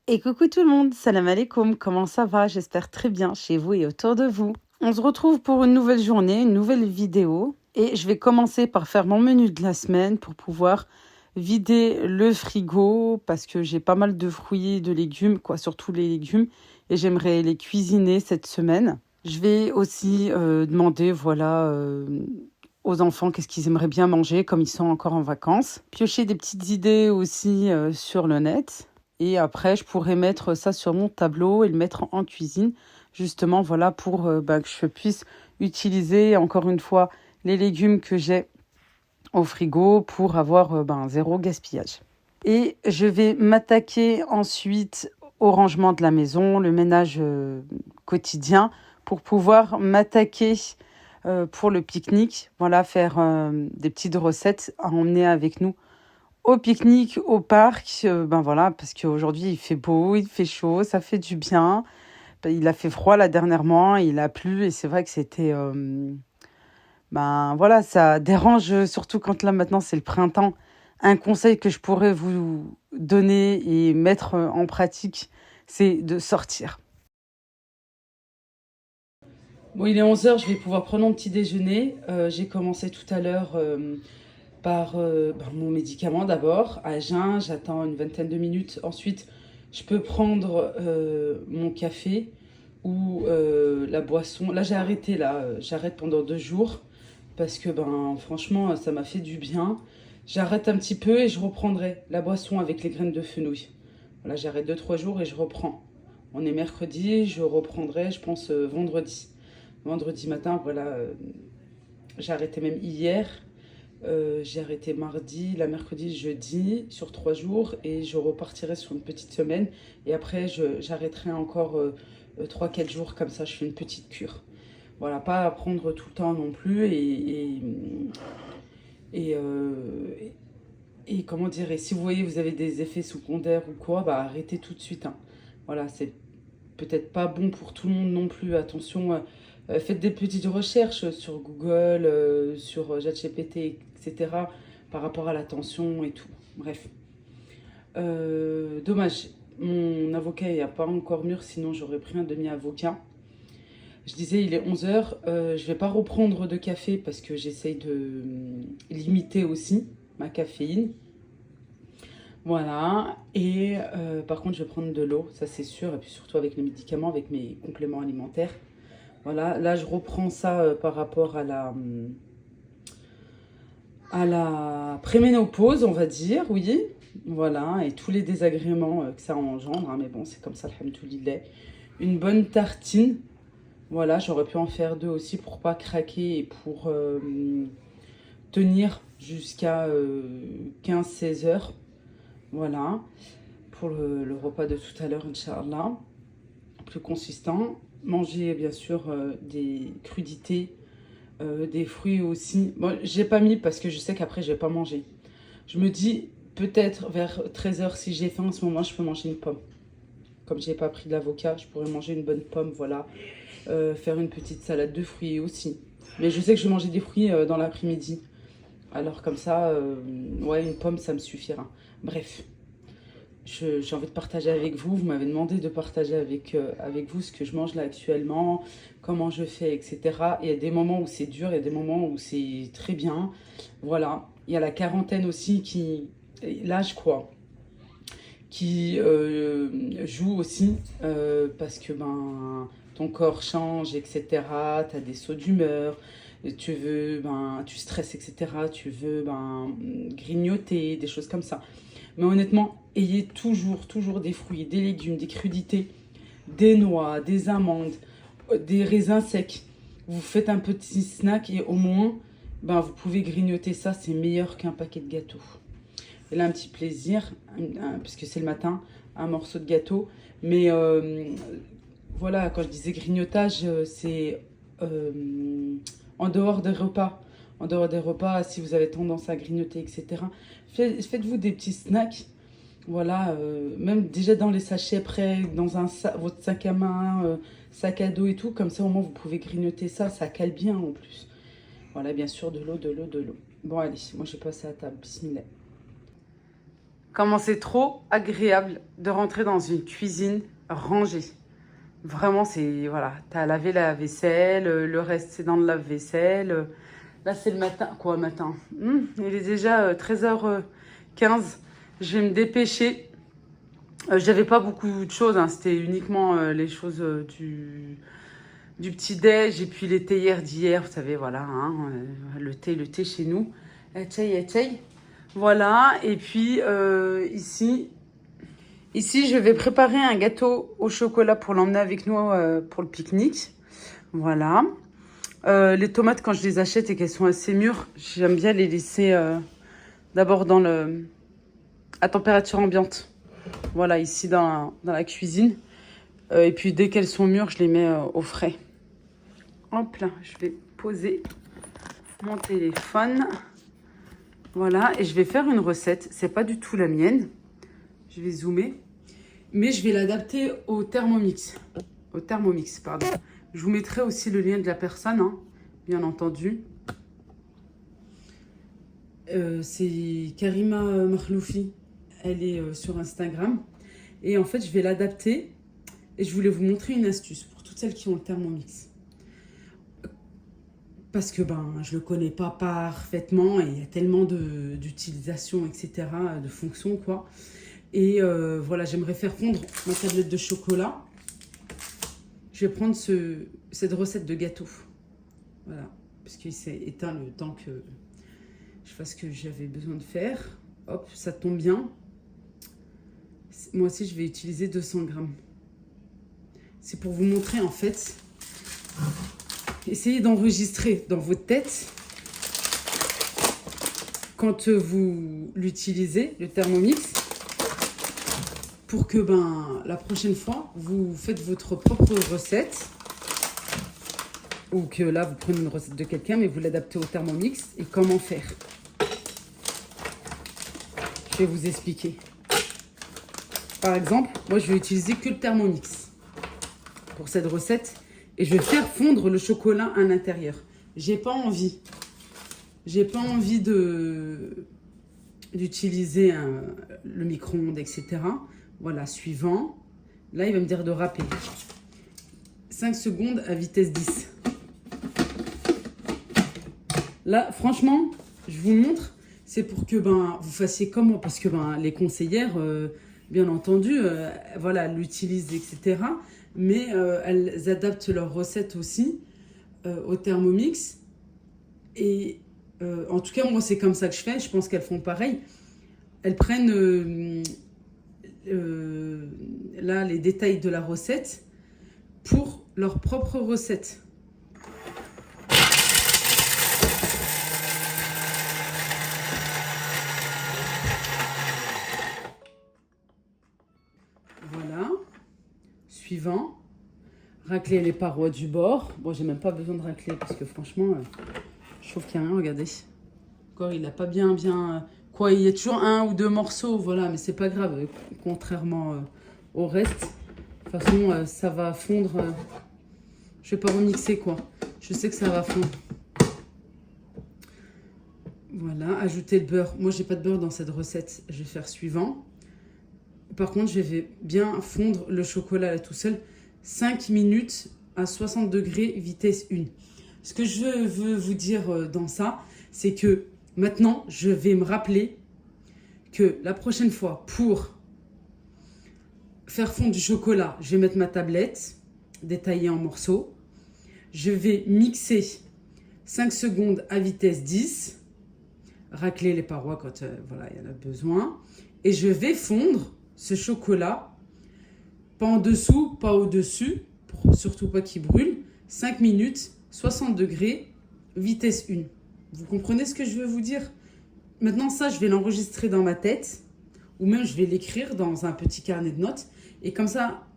Et coucou tout le monde, salam alaikum, comment ça va? J'espère très bien chez vous et autour de vous. On se retrouve pour une nouvelle journée, une nouvelle vidéo. Et je vais commencer par faire mon menu de la semaine pour pouvoir vider le frigo parce que j'ai pas mal de fruits et de légumes, surtout les légumes. Et j'aimerais les cuisiner cette semaine. Je vais aussi demander, aux enfants qu'est-ce qu'ils aimeraient bien manger comme ils sont encore en vacances. Piocher des petites idées aussi sur le net. Et après, je pourrais mettre ça sur mon tableau et le mettre en cuisine, justement, pour que je puisse utiliser encore une fois les légumes que j'ai au frigo pour avoir zéro gaspillage. Et je vais m'attaquer ensuite au rangement de la maison, le ménage quotidien, pour pouvoir m'attaquer pour le pique-nique. Voilà, faire des petites recettes à emmener avec nous au pique-nique, au parc, parce qu'aujourd'hui il fait beau, il fait chaud, ça fait du bien. Il a fait froid là dernièrement, il a plu et c'est vrai que c'était... ça dérange, surtout quand là maintenant c'est le printemps. Un conseil que je pourrais vous donner et mettre en pratique, c'est de sortir. Bon, il est 11 h, je vais pouvoir prendre mon petit déjeuner. J'ai commencé tout à l'heure par mon médicament d'abord, à jeun, j'attends une vingtaine de minutes. Ensuite, je peux prendre mon café ou la boisson. Là, j'ai arrêté, j'arrête pendant 2 jours parce que franchement, ça m'a fait du bien. J'arrête un petit peu et je reprendrai la boisson avec les graines de fenouil. Voilà, j'arrête 2, 3 jours et je reprends. On est mercredi, je reprendrai, je pense, vendredi. Vendredi matin, j'ai arrêté même hier. J'ai arrêté mardi, la mercredi, jeudi, sur 3 jours, et je repartirai sur une petite semaine. Et après, j'arrêterai encore 3-4 jours, comme ça, je fais une petite cure. Voilà, pas à prendre tout le temps non plus. Et, euh, et comment dire, et si vous voyez, vous avez des effets secondaires ou quoi, arrêtez tout de suite, hein. Voilà, c'est peut-être pas bon pour tout le monde non plus. Attention, faites des petites recherches sur Google, sur ChatGPT, etc. par rapport à l'attention et tout. Bref. Dommage, mon avocat n'a pas encore mûr, sinon j'aurais pris un demi-avocat. Je disais, il est 11 h. Je vais pas reprendre de café parce que j'essaye de limiter aussi ma caféine. Voilà. Et par contre, je vais prendre de l'eau, ça c'est sûr. Et puis surtout avec les médicaments, avec mes compléments alimentaires. Voilà. Là, je reprends ça par rapport à la préménopause, on va dire, oui. Voilà. Et tous les désagréments que ça engendre, hein. Mais bon, c'est comme ça, alhamdoulilah. Une bonne tartine. Voilà, j'aurais pu en faire 2 aussi pour pas craquer et pour tenir jusqu'à 15-16 h. Voilà, pour le repas de tout à l'heure, Inch'Allah, plus consistant. Manger, bien sûr, des crudités, des fruits aussi. Bon, j'ai pas mis parce que je sais qu'après, je vais pas manger. Je me dis, peut-être vers 13 h, si j'ai faim, en ce moment, je peux manger une pomme. Comme j'ai pas pris d'avocat, je pourrais manger une bonne pomme, voilà. Faire une petite salade de fruits aussi. Mais je sais que je vais manger des fruits dans l'après-midi. Alors comme ça, ouais, une pomme, ça me suffira. Bref. J'ai envie de partager avec vous. Vous m'avez demandé de partager avec vous ce que je mange là actuellement, comment je fais, etc. Il y a des moments où c'est dur, il y a des moments où c'est très bien. Voilà. Il y a la quarantaine aussi l'âge quoi, qui joue aussi parce que ton corps change, etc. Tu as des sauts d'humeur, tu veux, tu stresses, etc. Tu veux grignoter, des choses comme ça. Mais honnêtement, ayez toujours des fruits, des légumes, des crudités, des noix, des amandes, des raisins secs. Vous faites un petit snack et au moins, vous pouvez grignoter ça, c'est meilleur qu'un paquet de gâteaux. Et là, un petit plaisir, puisque c'est le matin, un morceau de gâteau. Mais voilà, quand je disais grignotage, c'est en dehors des repas. En dehors des repas, si vous avez tendance à grignoter, etc. Faites-vous des petits snacks. Voilà, même déjà dans les sachets prêts, dans votre sac à main, sac à dos et tout. Comme ça, au moins, vous pouvez grignoter ça. Ça cale bien en plus. Voilà, bien sûr, de l'eau. Bon, allez, moi, je vais passer à table. Bismillah. comment c'est trop agréable de rentrer dans une cuisine rangée. Vraiment, c'est... Voilà, t'as lavé la vaisselle, le reste, c'est dans le lave-vaisselle. Là, c'est le matin. Quoi, le matin? Il est déjà 13h15. Je vais me dépêcher. J'avais pas beaucoup de choses, hein. C'était uniquement les choses du petit-déj et puis les théières d'hier. Vous savez, voilà, hein, le thé chez nous. Essaye. Voilà, et puis ici, je vais préparer un gâteau au chocolat pour l'emmener avec nous pour le pique-nique. Voilà. Les tomates, quand je les achète et qu'elles sont assez mûres, j'aime bien les laisser d'abord à température ambiante. Voilà, ici dans la cuisine. Et puis dès qu'elles sont mûres, je les mets au frais. Hop là, je vais poser mon téléphone. Voilà, et je vais faire une recette. C'est pas du tout la mienne. Je vais zoomer. Mais je vais l'adapter au Thermomix. Au Thermomix, pardon. Je vous mettrai aussi le lien de la personne, hein, bien entendu. C'est Karima Marloufi. Elle est sur Instagram. Et en fait, je vais l'adapter. Et je voulais vous montrer une astuce pour toutes celles qui ont le Thermomix. Parce que je le connais pas parfaitement et il y a tellement d'utilisations, etc., de fonctions, quoi. Et voilà, j'aimerais faire fondre ma tablette de chocolat. Je vais prendre cette recette de gâteau. Voilà, parce qu'il s'est éteint le temps que je fasse ce que j'avais besoin de faire. Hop, ça tombe bien. Moi aussi, je vais utiliser 200 grammes. C'est pour vous montrer, en fait. Essayez d'enregistrer dans votre tête quand vous l'utilisez, le Thermomix, pour que la prochaine fois, vous faites votre propre recette. Ou que là, vous prenez une recette de quelqu'un, mais vous l'adaptez au Thermomix. Et comment faire? Je vais vous expliquer. Par exemple, moi, je vais utiliser que le Thermomix pour cette recette. Et je vais faire fondre le chocolat à l'intérieur. J'ai pas envie d'utiliser le micro-ondes, etc. Voilà, suivant. Là, il va me dire de râper. 5 secondes à vitesse 10. Là, franchement, je vous montre. C'est pour que vous fassiez comme moi. Parce que les conseillères, bien entendu, voilà, l'utilisent, etc. Mais elles adaptent leurs recettes aussi au Thermomix. Et en tout cas, moi, c'est comme ça que je fais. Je pense qu'elles font pareil. Elles prennent là les détails de la recette pour leur propre recette. Voilà. Suivant. Racler les parois du bord. Bon, j'ai même pas besoin de racler parce que franchement, je trouve qu'il n'y a rien. Regardez. Encore, il n'a pas bien... Quoi, il y a toujours 1 ou 2 morceaux, voilà, mais c'est pas grave, contrairement au reste. De toute façon, ça va fondre. Je vais pas remixer, quoi. Je sais que ça va fondre. Voilà, ajouter le beurre. Moi, j'ai pas de beurre dans cette recette. Je vais faire suivant. Par contre, je vais bien fondre le chocolat là tout seul. 5 minutes à 60 degrés, vitesse 1. Ce que je veux vous dire dans ça, c'est que maintenant, je vais me rappeler que la prochaine fois, pour faire fondre du chocolat, je vais mettre ma tablette détaillée en morceaux. Je vais mixer 5 secondes à vitesse 10. Racler les parois quand voilà, il y en a besoin. Et je vais fondre ce chocolat, pas en dessous, pas au-dessus, pour surtout pas qu'il brûle. 5 minutes, 60 degrés, vitesse 1. Vous comprenez ce que je veux vous dire? Maintenant, ça, je vais l'enregistrer dans ma tête, ou même je vais l'écrire dans un petit carnet de notes. Et comme ça,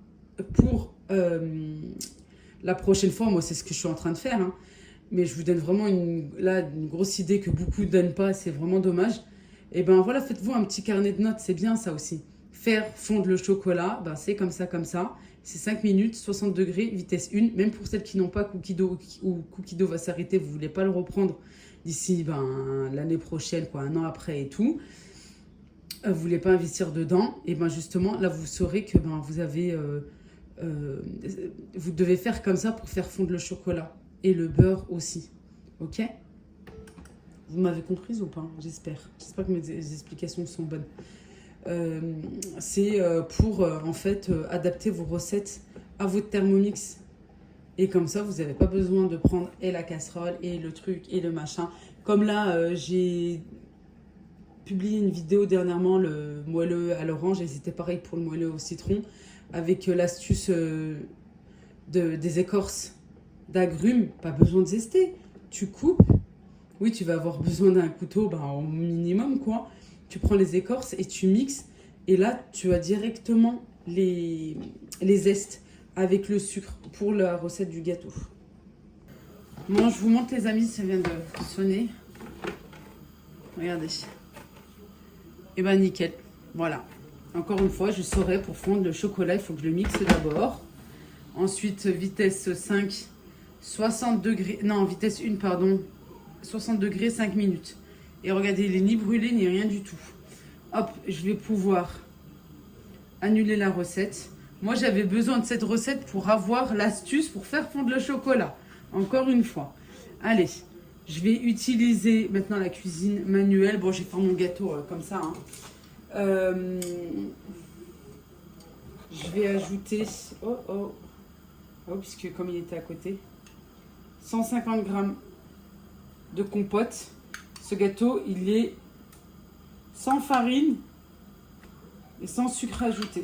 pour la prochaine fois, moi, c'est ce que je suis en train de faire, hein, mais je vous donne vraiment une grosse idée que beaucoup ne donnent pas, c'est vraiment dommage. Et voilà, faites-vous un petit carnet de notes, c'est bien ça aussi. Faire fondre le chocolat, c'est comme ça. C'est 5 minutes, 60 degrés, vitesse 1. Même pour celles qui n'ont pas Cookie Dough ou Cookie Dough va s'arrêter, vous ne voulez pas le reprendre d'ici l'année prochaine, quoi, 1 an après et tout. vous voulez pas investir dedans, et ben justement, là, vous saurez que ben, vous devez faire comme ça pour faire fondre le chocolat. Et le beurre aussi. Ok? Vous m'avez comprise ou pas? J'espère. J'espère que mes explications sont bonnes. C'est pour, en fait, adapter vos recettes à votre Thermomix. Et comme ça, vous n'avez pas besoin de prendre et la casserole, et le truc, et le machin. Comme là, j'ai publié une vidéo dernièrement, le moelleux à l'orange, et c'était pareil pour le moelleux au citron, avec l'astuce des écorces d'agrumes. Pas besoin de zester. Tu coupes. Oui, tu vas avoir besoin d'un couteau, ben, au minimum, quoi. Tu prends les écorces et tu mixes. Et là, tu as directement les zestes avec le sucre pour la recette du gâteau. Bon, je vous montre, les amis, ça vient de sonner. Regardez. Et ben nickel. Voilà. Encore une fois, je saurais pour fondre le chocolat, il faut que je le mixe d'abord. Ensuite, vitesse 5, 60 degrés. Non, vitesse 1, pardon. 60 degrés, 5 minutes. Et regardez, il n'est ni brûlé, ni rien du tout. Hop, je vais pouvoir annuler la recette. Moi, j'avais besoin de cette recette pour avoir l'astuce pour faire fondre le chocolat. Encore une fois. Allez, je vais utiliser maintenant la cuisine manuelle. Bon, je vais faire mon gâteau comme ça. Hein. Je vais ajouter... Oh, puisque comme il était à côté. 150 grammes de compote. Ce gâteau, il est sans farine et sans sucre ajouté.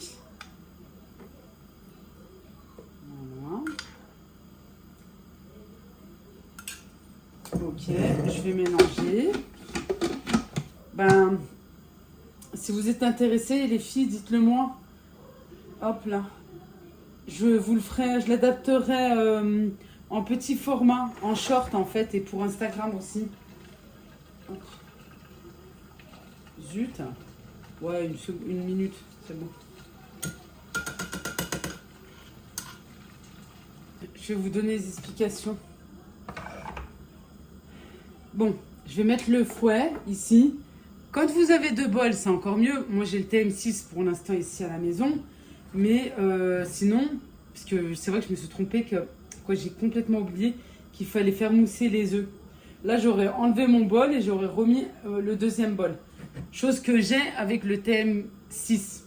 Voilà. Ok, je vais mélanger. Ben, si vous êtes intéressés, les filles, dites-le moi. Hop là. Je vous le ferai, je l'adapterai en petit format, en short en fait, et pour Instagram aussi. Hop. Zut. Ouais, une minute, c'est bon. Je vais vous donner les explications. Bon, je vais mettre le fouet ici. Quand vous avez 2 bols, c'est encore mieux. Moi, j'ai le TM6 pour l'instant ici à la maison. Mais sinon, parce que c'est vrai que je me suis trompée, j'ai complètement oublié qu'il fallait faire mousser les œufs. Là, j'aurais enlevé mon bol et j'aurais remis le deuxième bol. Chose que j'ai avec le TM6.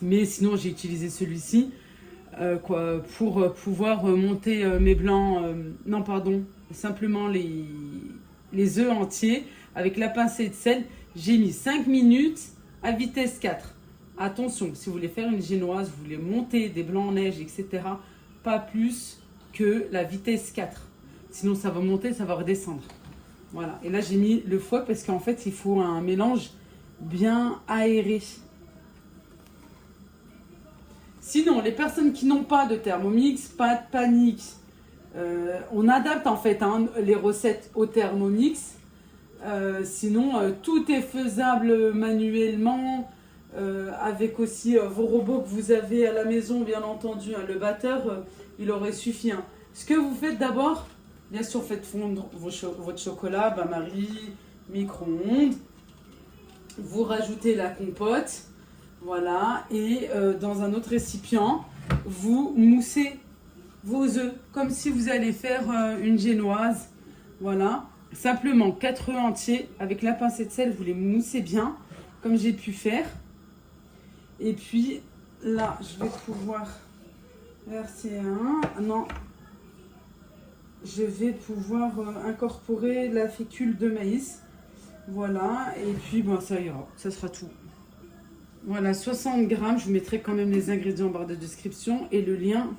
Mais sinon, j'ai utilisé celui-ci pour pouvoir monter mes blancs. Non, pardon, simplement les œufs entiers avec la pincée de sel. J'ai mis 5 minutes à vitesse 4. Attention, si vous voulez faire une génoise, vous voulez monter des blancs en neige, etc., pas plus que la vitesse 4. Sinon, ça va monter, ça va redescendre. Voilà. Et là, j'ai mis le fouet parce qu'en fait, il faut un mélange bien aéré. Sinon, les personnes qui n'ont pas de Thermomix, pas de panique. On adapte en fait les recettes au Thermomix. Sinon, tout est faisable manuellement. Avec aussi vos robots que vous avez à la maison, bien entendu. Le batteur, il aurait suffi. Ce que vous faites d'abord, bien sûr, faites fondre votre chocolat, bain-marie, micro-ondes. Vous rajoutez la compote, voilà. Et dans un autre récipient, vous moussez vos œufs, comme si vous allez faire une génoise. Voilà. Simplement 4 œufs entiers, avec la pincée de sel, vous les moussez bien, comme j'ai pu faire. Et puis là, je vais pouvoir verser non, je vais pouvoir incorporer la fécule de maïs. Voilà, et puis bon, ça ira, ça sera tout. Voilà, 60 grammes, je vous mettrai quand même les ingrédients en barre de description et le lien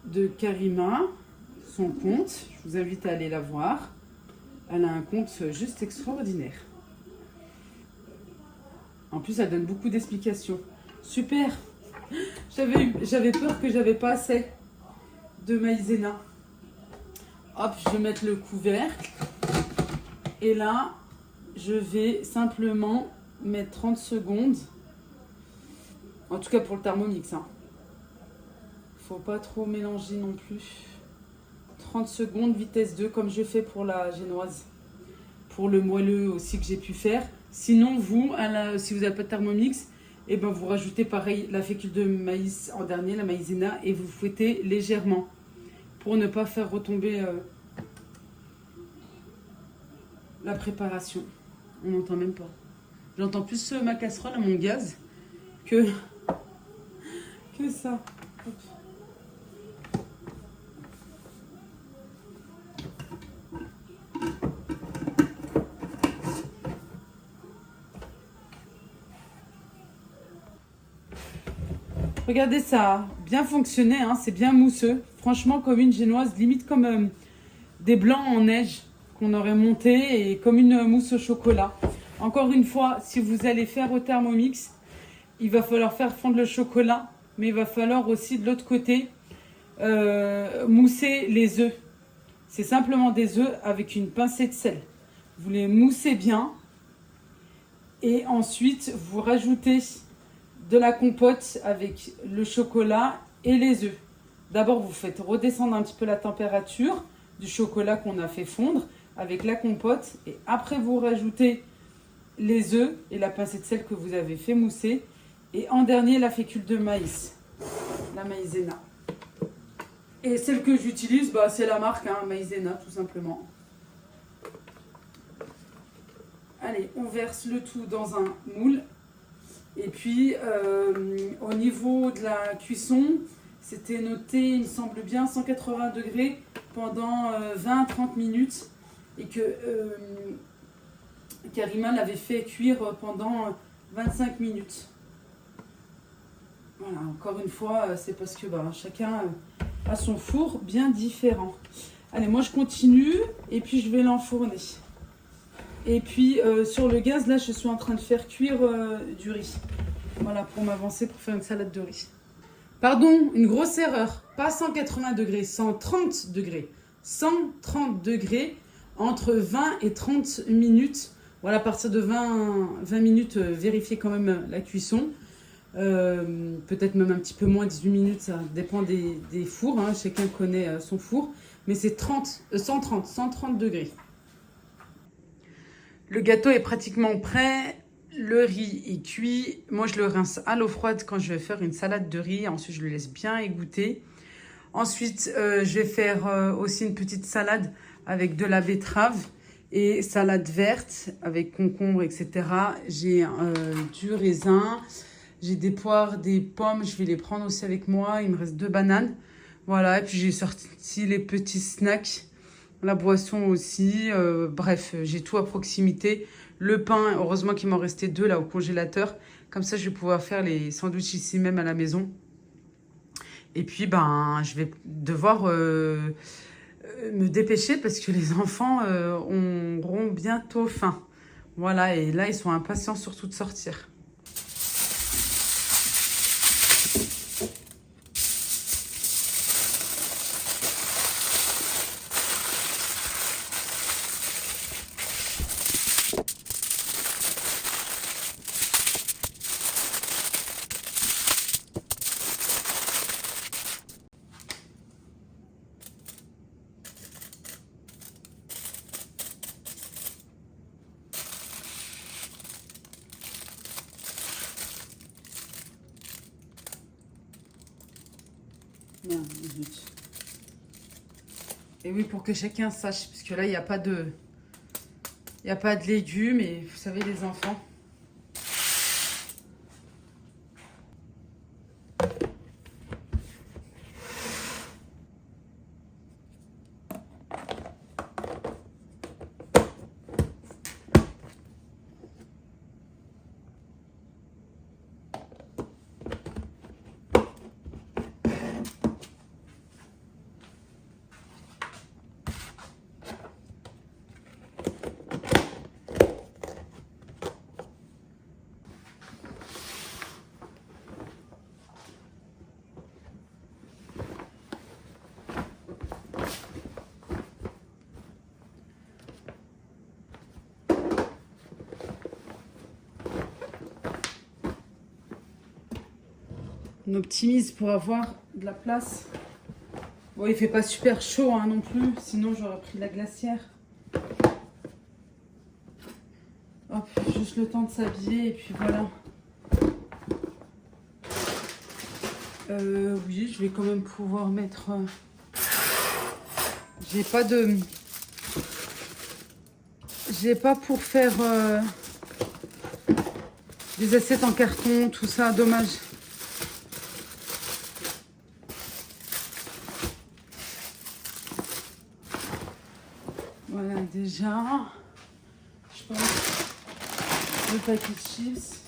de Karima, son compte. Je vous invite à aller la voir. Elle a un compte juste extraordinaire. En plus, elle donne beaucoup d'explications. Super. J'avais peur que j'avais pas assez de maïzena. Hop, je vais mettre le couvercle. Et là, je vais simplement mettre 30 secondes. En tout cas pour le Thermomix. Faut pas trop mélanger non plus. 30 secondes, vitesse 2, comme je fais pour la génoise. Pour le moelleux aussi que j'ai pu faire. Sinon, vous, si vous n'avez pas de Thermomix, et ben vous rajoutez pareil la fécule de maïs en dernier, la maïzena, et vous fouettez légèrement pour ne pas faire retomber la préparation. On n'entend même pas. J'entends plus ma casserole à mon gaz que ça. Hop. Regardez ça, bien fonctionné, hein, c'est bien mousseux. Franchement, comme une génoise, limite comme des blancs en neige qu'on aurait monté et comme une mousse au chocolat. Encore une fois, si vous allez faire au Thermomix, il va falloir faire fondre le chocolat, mais il va falloir aussi de l'autre côté mousser les œufs. C'est simplement des œufs avec une pincée de sel. Vous les moussez bien et ensuite vous rajoutez de la compote avec le chocolat et les œufs. D'abord, vous faites redescendre un petit peu la température du chocolat qu'on a fait fondre avec la compote et après vous rajoutez les œufs et la pincée de sel que vous avez fait mousser et en dernier la fécule de maïs, la maïzena. Et celle que j'utilise, c'est la marque maïzena tout simplement. Allez, on verse le tout dans un moule. Et puis, au niveau de la cuisson, c'était noté, il me semble bien, 180 degrés pendant 20-30 minutes. Et que Karima l'avait fait cuire pendant 25 minutes. Voilà, encore une fois, c'est parce que chacun a son four bien différent. Allez, moi je continue et puis je vais l'enfourner. Et puis sur le gaz, là, je suis en train de faire cuire du riz. Voilà, pour m'avancer, pour faire une salade de riz. Pardon, une grosse erreur. Pas 180 degrés, 130 degrés. 130 degrés entre 20 et 30 minutes. Voilà, à partir de 20 minutes, vérifiez quand même la cuisson. Peut-être même un petit peu moins, 18 minutes, ça dépend des fours. Hein, chacun connaît son four. Mais c'est 130 degrés. Le gâteau est pratiquement prêt. Le riz est cuit. Moi, je le rince à l'eau froide quand je vais faire une salade de riz. Ensuite, je le laisse bien égoutter. Ensuite, je vais faire aussi une petite salade avec de la betterave et salade verte avec concombre, etc. J'ai du raisin, j'ai des poires, des pommes. Je vais les prendre aussi avec moi. Il me reste 2 bananes. Voilà, et puis j'ai sorti les petits snacks. La boisson aussi, bref, j'ai tout à proximité. Le pain, heureusement qu'il m'en restait 2 là au congélateur. Comme ça, je vais pouvoir faire les sandwichs ici même à la maison. Et puis, je vais devoir me dépêcher parce que les enfants auront bientôt faim. Voilà, et là, ils sont impatients surtout de sortir. Non, zut. Et oui, pour que chacun sache, parce que là, il n'y a pas de légumes, et vous savez, les enfants. On optimise pour avoir de la place. Bon, il fait pas super chaud non plus, sinon j'aurais pris la glacière. Hop, juste le temps de s'habiller et puis voilà. Oui, je vais quand même pouvoir mettre... J'ai pas pour faire des assiettes en carton, tout ça, dommage. Voilà, déjà, je pense le paquet de chips,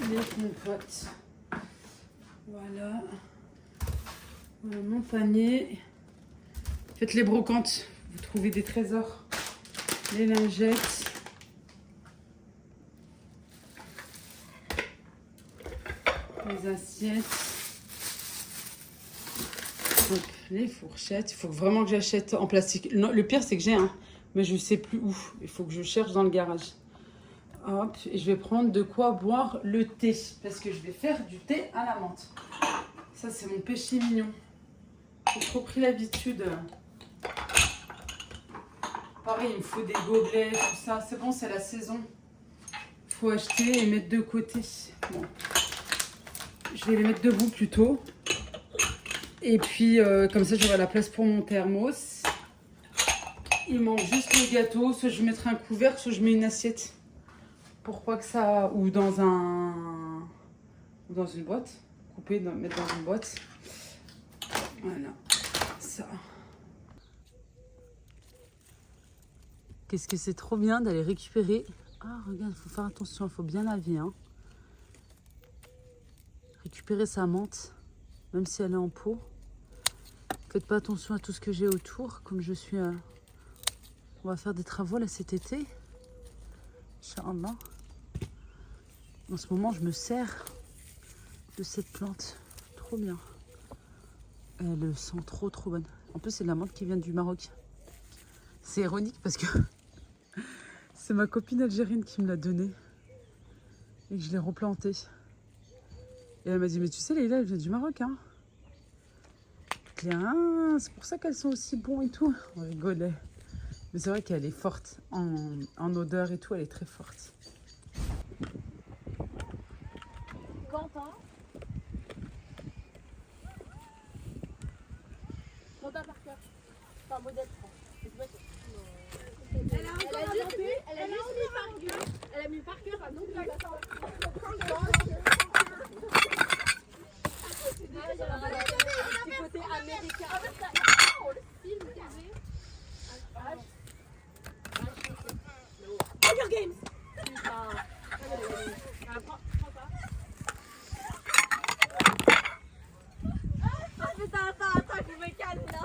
les compotes. Voilà. Voilà mon panier. Faites les brocantes, vous trouvez des trésors. Les lingettes. Les assiettes. Donc les fourchettes. Il faut vraiment que j'achète en plastique. Non, le pire c'est que j'ai un, mais je ne sais plus où. Il faut que je cherche dans le garage. Hop, et je vais prendre de quoi boire le thé. Parce que je vais faire du thé à la menthe. Ça c'est mon péché mignon. J'ai trop pris l'habitude. Pareil, il me faut des gobelets, tout ça. C'est bon, c'est la saison. Il faut acheter et mettre de côté. Bon. Je vais les mettre debout plutôt. Et puis, comme ça, j'aurai la place pour mon thermos. Il manque juste le gâteau. Soit je mettrai un couvercle, soit je mets une assiette. Pourquoi que ça... Ou dans une boîte. Couper, mettre dans une boîte. Voilà. Ça... Qu'est-ce que c'est trop bien d'aller récupérer. Ah, regarde, il faut faire attention, il faut bien laver. Hein. Récupérer sa menthe, même si elle est en pot. Faites pas attention à tout ce que j'ai autour. Comme je suis... On va faire des travaux là cet été. Inch'Allah. En ce moment, je me sers de cette plante. Trop bien. Elle sent trop bonne. En plus, c'est de la menthe qui vient du Maroc. C'est ironique parce que c'est ma copine algérienne qui me l'a donnée et que je l'ai replantée. Et elle m'a dit, mais tu sais, Leïla, elle vient du Maroc, hein. Je dis, ah, c'est pour ça qu'elles sont aussi bons et tout. On rigolait. Mais c'est vrai qu'elle est forte en odeur et tout, elle est très forte. Quentin. Quentin Parker. C'est un modèle. Elle a mis Parker à non plus. Petit côté américain. Le film TV. Hunger Games. Attends, je me calme là.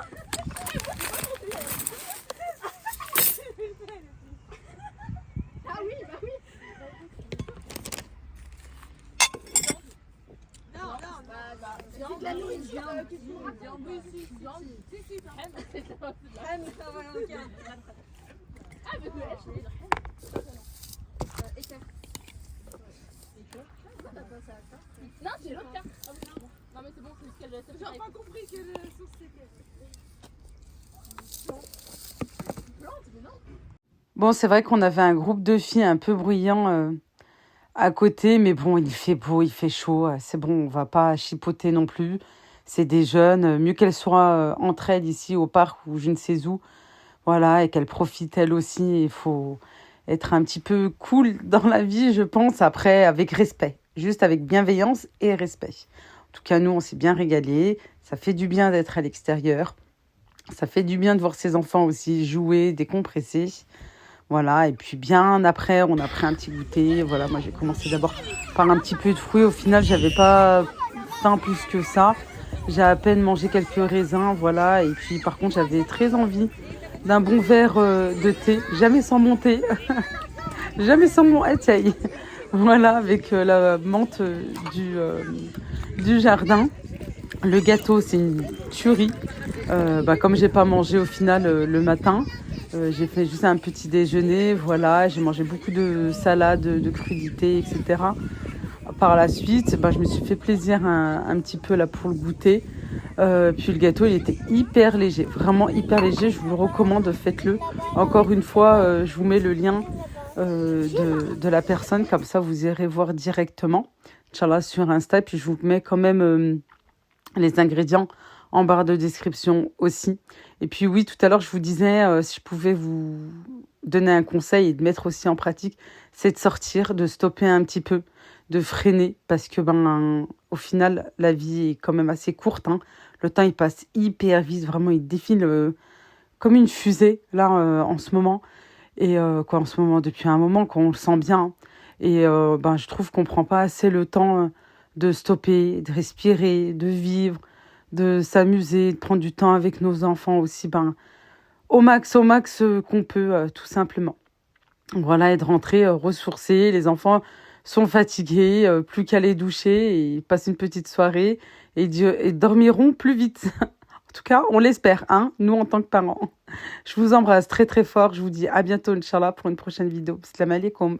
Ah oui, bah oui. Non, viande, la nourriture, viande, Ah, mais non, c'est l'autre carte. Non, mais c'est bon, c'est ce qu'elle a. J'ai pas compris quelle sauce c'était. Bon, c'est vrai qu'on avait un groupe de filles un peu bruyant à côté, mais bon, il fait beau, il fait chaud. C'est bon, on va pas chipoter non plus. C'est des jeunes, mieux qu'elles soient entre elles ici au parc ou je ne sais où. Voilà, et qu'elles profitent elles aussi. Il faut être un petit peu cool dans la vie, je pense, après avec respect. Juste avec bienveillance et respect. En tout cas, nous, on s'est bien régalés. Ça fait du bien d'être à l'extérieur. Ça fait du bien de voir ses enfants aussi jouer, décompresser. Voilà, et puis bien après, on a pris un petit goûter. Voilà, moi, j'ai commencé d'abord par un petit peu de fruits. Au final, j'avais pas faim plus que ça. J'ai à peine mangé quelques raisins, voilà. Et puis, par contre, j'avais très envie d'un bon verre de thé. Jamais sans mon thé. Jamais sans mon thé. Voilà, avec la menthe du jardin. Le gâteau, c'est une tuerie. Comme j'ai pas mangé au final le matin, j'ai fait juste un petit déjeuner. Voilà, j'ai mangé beaucoup de salades, de crudités, etc. Par la suite, je me suis fait plaisir un petit peu là pour le goûter. Puis le gâteau, il était hyper léger, vraiment hyper léger. Je vous le recommande, faites-le. Encore une fois, je vous mets le lien de la personne. Comme ça, vous irez voir directement, Inch'Allah, sur Insta. Et puis, je vous mets quand même les ingrédients en barre de description aussi. Et puis, oui, tout à l'heure, je vous disais, si je pouvais vous donner un conseil et de mettre aussi en pratique, c'est de sortir, de stopper un petit peu, de freiner. Parce que, au final, la vie est quand même assez courte, hein. Le temps, il passe hyper vite. Vraiment, il défile comme une fusée, là, en ce moment. Et en ce moment, depuis un moment, qu'on le sent bien, hein. Et je trouve qu'on prend pas assez le temps de stopper, de respirer, de vivre, de s'amuser, de prendre du temps avec nos enfants aussi, au max qu'on peut, tout simplement. Voilà, et de rentrer ressourcés. Les enfants sont fatigués, plus qu'à les doucher, et ils passent une petite soirée et dormiront plus vite. En tout cas, on l'espère, hein, nous en tant que parents. Je vous embrasse très très fort. Je vous dis à bientôt, Inch'Allah, pour une prochaine vidéo. Salam alaikum.